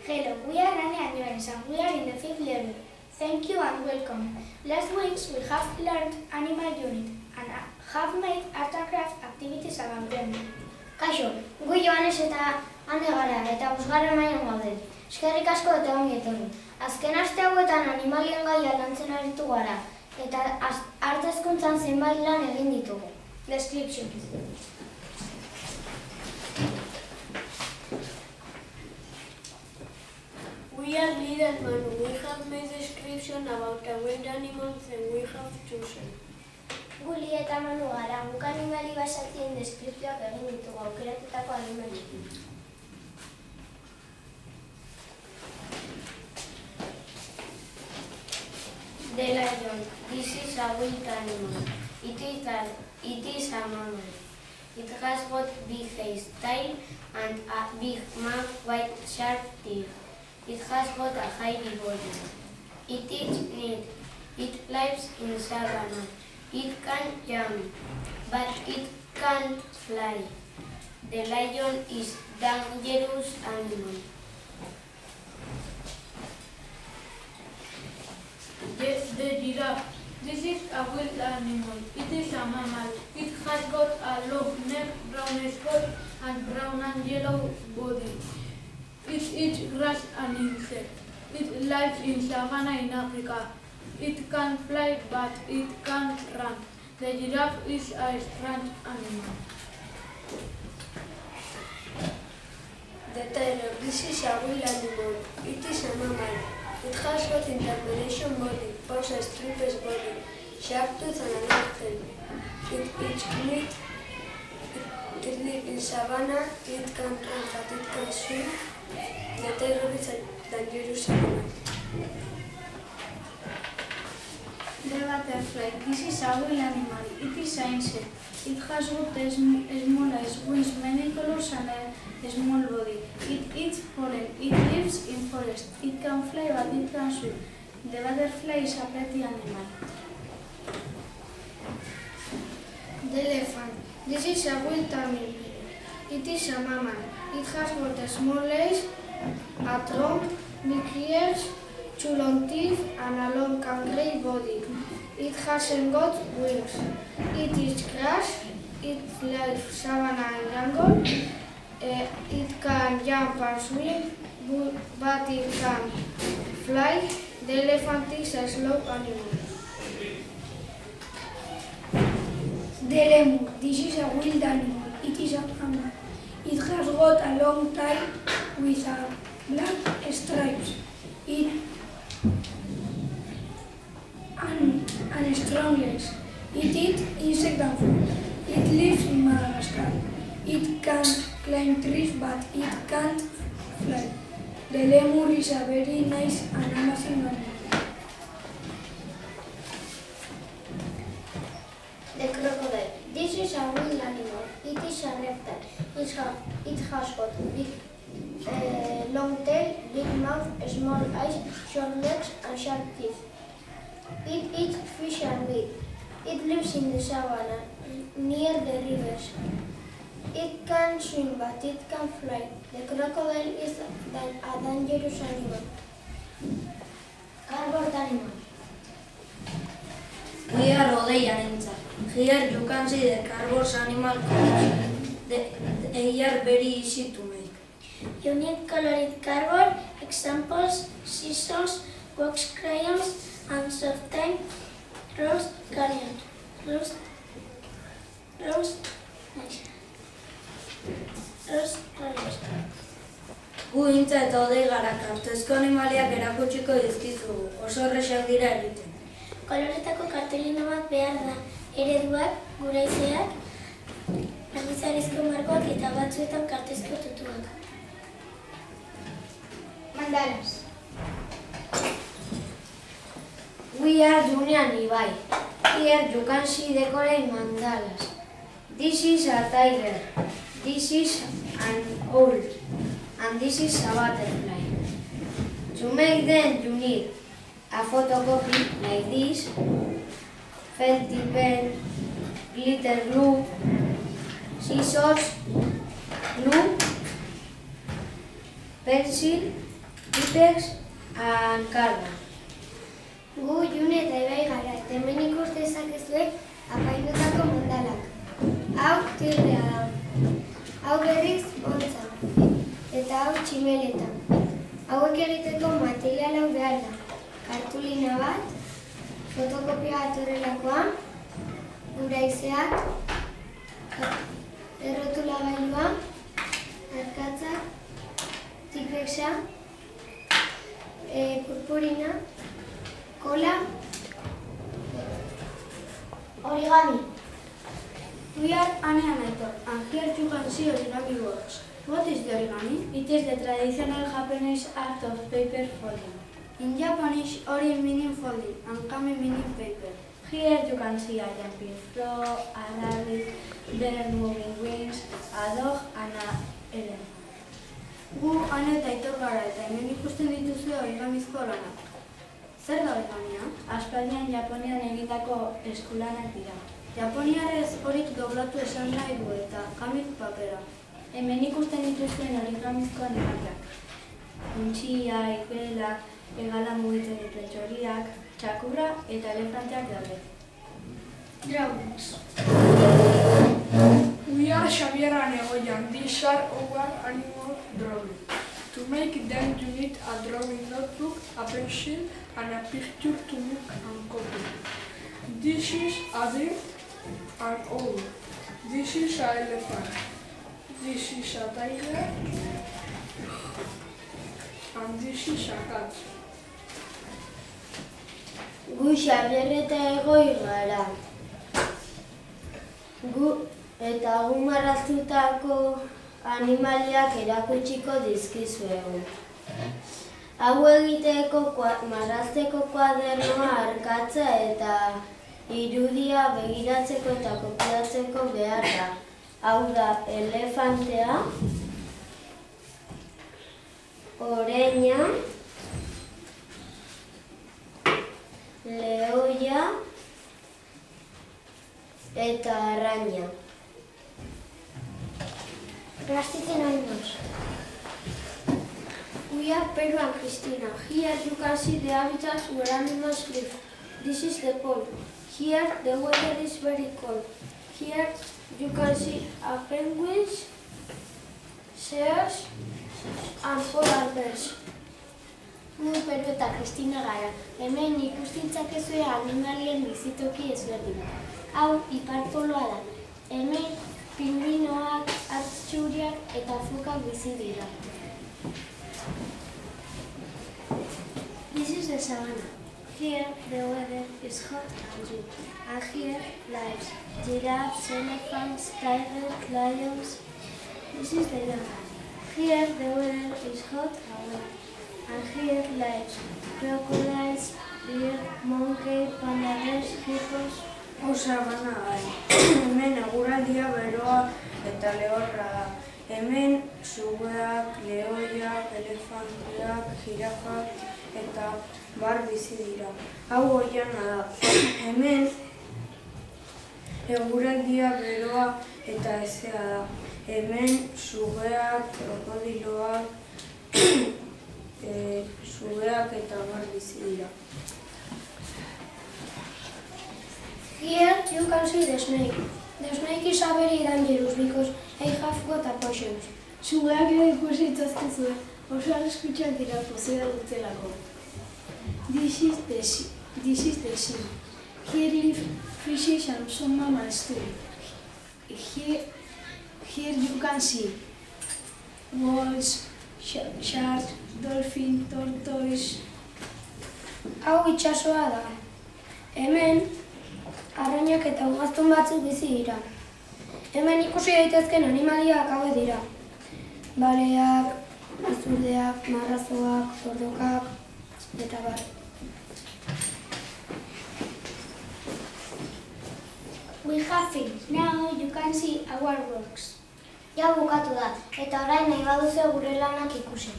Hello, we are Annie and Johannes and we are in the 5th level. Thank you and welcome. Last week we have learned animal unit and have made art and craft activities about them. Kaixo, gu Johannes eta Ane gara eta bosgarren mailan gaude. Eskerrik asko eta ongi etorri. Azken aste hauetan animalien gaia lantzen aritu gara eta arte hezkuntzan zenbait lan egin ditugu. Description. We are leader Manu. We have made description about the wild animals that we have chosen. Guli eta Manu gara, guk animali basatien deskripzioak egin ditugu aukeratutako animaliekin. The lion. This is a wild animal. It is a mammal. It has got big face, tail, and a big mouth with sharp teeth. It has got a heavy body. It is neat. It lives in savanna. It can jump, but it can't fly. The lion is a dangerous animal. The giraffe. This is a wild animal. It is a mammal. It has got a long neck, brown spot, and brown and yellow body. It eats grass and insects. It lives in savanna in Africa. It can fly, but it can't run. The giraffe is a strange animal. The tiger. This is a wild animal. It is a mammal. It has got interpellation body, paws, stripes body, sharp tooth and a long tail. It eats meat. It lives in savanna. It can run, but it can swim. The tiger is a dangerous animal. The butterfly. This is a wild animal. It is an insect. It has got small eyes, wings, many colors and a small body. It eats pollen. It lives in forest. It can fly but it can swim. The butterfly is a pretty animal. The elephant. This is a wild animal. It is a mammal. It has got a small legs, a trunk, big ears, two long teeth and a long and grey body. It hasn't got wings. It eats grass. It lives savanna and jungle. It can jump and swim, but it can fly. The elephant is a slow animal. The lemur. This is a wild animal. It is a mammal. It has got a long tail with a black stripes. And strong legs. It eats insects and fruit. It lives in Madagascar. It can climb trees, but it can't fly. The lemur is a very nice and amazing animal. The crocodile. This is a wild animal. It is a reptile. It has got big long tail, big mouth, small eyes, short legs and sharp teeth. It eats fish and meat. It lives in the savanna, near the rivers. It can swim, but it can fly. The crocodile is a dangerous animal. Cardboard animal. We are Odeiarentzat. Here you can see the cardboard animal colors. They are very easy to make. You need colored cardboard, examples, scissors, box crayons, and sometimes rose crayons. Rose crayons. Gu Intza eta Odei gara kartezko animaliak erakutsiko dizkizugu. Oso erresak dira egiten. Koloretako kartolina bat behar da. Ereduak, gure izeak, argizarizko markoak eta batzuetan kartezko tutuak. Mandalas. We are Junia and Ibai. Here you can see decorate mandalas. This is a tiger. This is an owl. And this is a butterfly. To make them you need a photocopy like this, felt pen, glitter glue, scissors, glue, pencil, Ipex and Karla. Gu June eta Ibai gara, eta hemen ikus dezakezue apaindutako mandalak. Hau tigrea da. Hau berriz ontza. Eta hau tximeleta. Hauek egiteko material hau behar da. Kartulina bat, fotokopia bat horrelakoa, uraizeak, errotulagailua, arkatzak, tipexa, purpurina, kola, Origami. We are Anne and Aitor, and here you can see origami works. What is the origami? It is the traditional Japanese art of paper folding. In Japanese, ori meaning folding and kami meaning paper. Here you can see a jumping frog, a rabbit, bird moving wings, a dog and an elephant. Gu Anne eta Aitor gara eta hemen ikusten dituzue origamizko lanak. Zer da origamia? Aspaldian Japonian egindako eskulanak dira. Japoniarrez horik doblatu esan nahi du eta kamik papera. Hemen ikusten dituzuen origamizko animaliak. Untxia, ipelak, egala mugitzen dituen txoriak, txakurra eta elefanteak daude. Drawings. We are Xavier and Egoyan. These are our animal drawings. To make them you need a drawing notebook, a pencil and a picture to make and copy. This is a deer and owl. This is an elephant. This is a tiger. And this is a cat. Gu Xabier eta Egoi gara. Gu marraztutako animaliak erakutsiko dizkizuegu. Hau egiteko marrazteko kuadernoa arkatza eta irudia begiratzeko eta kopiatzeko behar da. Hau da elefantea, oreina, lehoia eta arraina. Plastiken animals. We are Pedro and Cristina. Here you can see the habitats where animals live. This is the pole. Here the weather is very cold. Here you can see a penguins, seals and polar bears. Gu Pedro eta Cristina gara. Hemen ikustintzakezue animalien bizitoki ezberdinak. Hau iparpoloa da. Hemen pingüinoak, hartxuriak eta fokak bizi dira. This is the savannah. Here the weather is hot and dry. And here lives giraffes, elephants, tigers, lions. This is the jungle. Here the weather is hot and wet. And here lives crocodiles, deer, monkey, panda bears, hippos. Sabana gai. Hemen eguraldia beroa eta lehorra da. Hemen sugeak, lehoiak, elefanteak, jirafak eta bar bizi dira. Hau oiana da. Hemen eguraldia beroa eta hezea da. Hemen sugeak, krokodiloak, sugeak eta bar bizi dira. Here you can see the snake. The snake is a very dangerous because I have got a poison. Sugeak ere ikusi itzazkezue, oso arriskutsuak dira pozioa dutelako. This is the sea. Here live fishes and some mammals too. Here you can see whales, sharks, dolphins, tortoise. Hau itsasoa da. Hemen arrainak eta ugaztun batzuk bizi dira. Hemen ikusi daitezken animaliak hauek dira. Baleak, izurdeak, marrazoak, zordokak eta bar. We have finished. Now you can see our works. Ja bukatu da, eta orain nahi baduzu gure lanak ikusi.